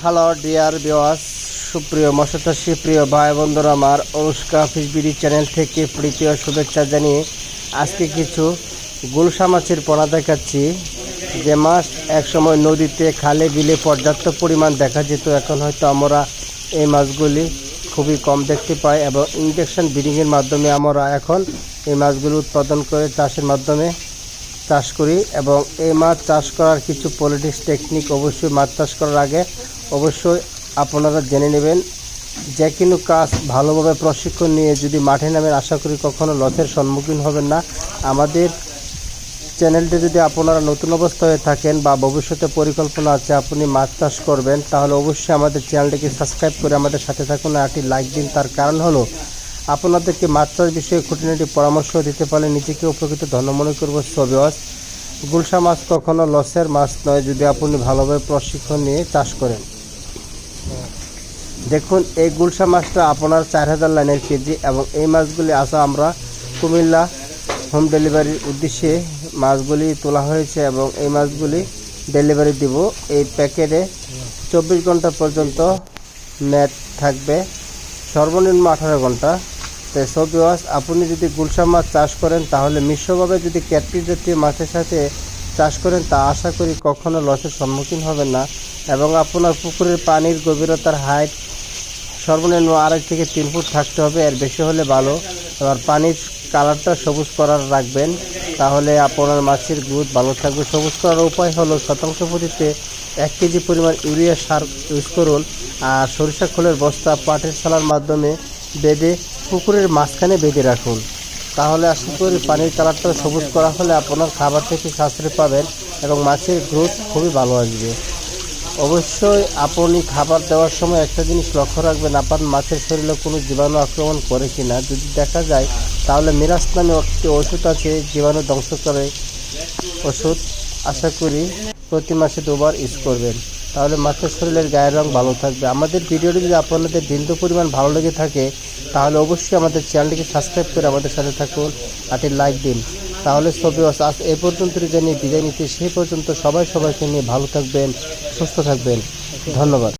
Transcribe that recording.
Hello dear viewers, সুপ্রিয় মৎস্য চাষী প্রিয় ভাই বন্ধুরা, আমার অনুষ্কা ফিশ বিডি চ্যানেল থেকে প্রীতি ও শুভেচ্ছা জানিয়ে আজকে কিছু গুলশা মাছের পোনা দেখাচ্ছি। যে মাছ একসময় নদীতে খালে বিলে পর্যাপ্ত পরিমাণ দেখা যেত, এখন হয়তো আমরা এই মাছগুলি খুবই কম দেখতে পাই এবং ইনজেকশন ব্রিডিংয়ের মাধ্যমে আমরা এখন এই মাছগুলি উৎপাদন করে চাষের মাধ্যমে চাষ করি। এবং এই মাছ চাষ করার কিছু পলিটিক্স টেকনিক অবশ্যই মাছ চাষ করার আগে অবশ্যই আপনারা জেনে নেবেন। যে কোনো কাজ ভালোভাবে প্রশিক্ষণ নিয়ে যদি মাঠে নামেন, আশা করি কখনো লসের সম্মুখীন হবেন না। আমাদের চ্যানেলটি যদি আপনারা নতুন অবস্থা হয়ে থাকেন বা ভবিষ্যতে পরিকল্পনা আছে আপনি মাছ চাষ করবেন, তাহলে অবশ্যই আমাদের চ্যানেলটিকে সাবস্ক্রাইব করে আমাদের সাথে থাকুন, একটি লাইক দিন। তার কারণ হলো আপনাদেরকে মাছ চাষ বিষয়ে খুঁটিনাটি পরামর্শ দিতে পারলে নিজেকে উপকৃত ধন্য মনে করবো। সবিওয়াস, গুলশা মাছ কখনো লসের মাছ নয় যদি আপনি ভালোভাবে প্রশিক্ষণ নিয়ে চাষ করেন। দেখুন, এই গুলশা মাছটা আপনার 4000 লাইনের কেজি এবং এই মাছগুলি আসা আমরা কুমিল্লা হোম ডেলিভারির উদ্দেশ্যে মাছগুলি তোলা হয়েছে এবং এই মাছগুলি ডেলিভারি দিব। এই প্যাকেটে 24 ঘন্টা পর্যন্ত ম্যাচ থাকবে, সর্বনিম্ন 18 ঘন্টা। তাই সবিওয়াস, আপনি যদি গুলশা মাছ চাষ করেন তাহলে মিশ্রভাবে যদি ক্যাটফিশ জাতীয় মাছের সাথে চাষ করেন তা আশা করি কখনো লসের সম্মুখীন হবেন না। এবং আপনার পুকুরের পানির গভীরতার হাইট সর্বনিম্ন 2.5 থেকে 3 ফুট থাকতে হবে, এর বেশি হলে ভালো। এবার পানির কালারটা সবুজ করার রাখবেন, তাহলে আপনার মাছের গ্রোথ ভালো থাকবে। সবুজ করার উপায় হলো শতাংশ প্রতিতে 1 কেজি পরিমাণ ইউরিয়া সার ইউজ করুন, আর সরিষা খোলের বস্তা পাটের ছালার মাধ্যমে বেঁধে পুকুরের মাঝখানে বেঁধে রাখুন। তাহলে আশা করি পানির কালারটা সবুজ করা হলে আপনার খাবার থেকে সাশ্রয় পাবেন এবং মাছের গ্রোথ খুবই ভালো আসবে। অবশ্যই আপনি খাবার দেওয়ার সময় একটা জিনিস লক্ষ্য রাখবেন, আপনার মাছের শরীরে কোনো জীবাণু আক্রমণ করে কিনা। যদি দেখা যায় তাহলে মিরাজ নামে একটি ওষুধ আছে জীবাণু ধ্বংস করে ওষুধ, আশা করি প্রতি মাসে 2 বার ইউজ করবেন, তাহলে মাছের শরীরের গায়ের রং ভালো থাকবে। আমাদের ভিডিওটি যদি আপনাদের বিন্দু পরিমাণ ভালো লেগে থাকে তাহলে অবশ্যই আমাদের চ্যানেলটিকে সাবস্ক্রাইব করে আমাদের সাথে থাকুন, একটি লাইক দিন। তাহলে সবিওয়াস, আজ এ পর্যন্ত জানিয়ে বিদায় নিতে, সেই পর্যন্ত সবাইকে নিয়ে ভালো থাকবেন, সুস্থ থাকবেন। ধন্যবাদ।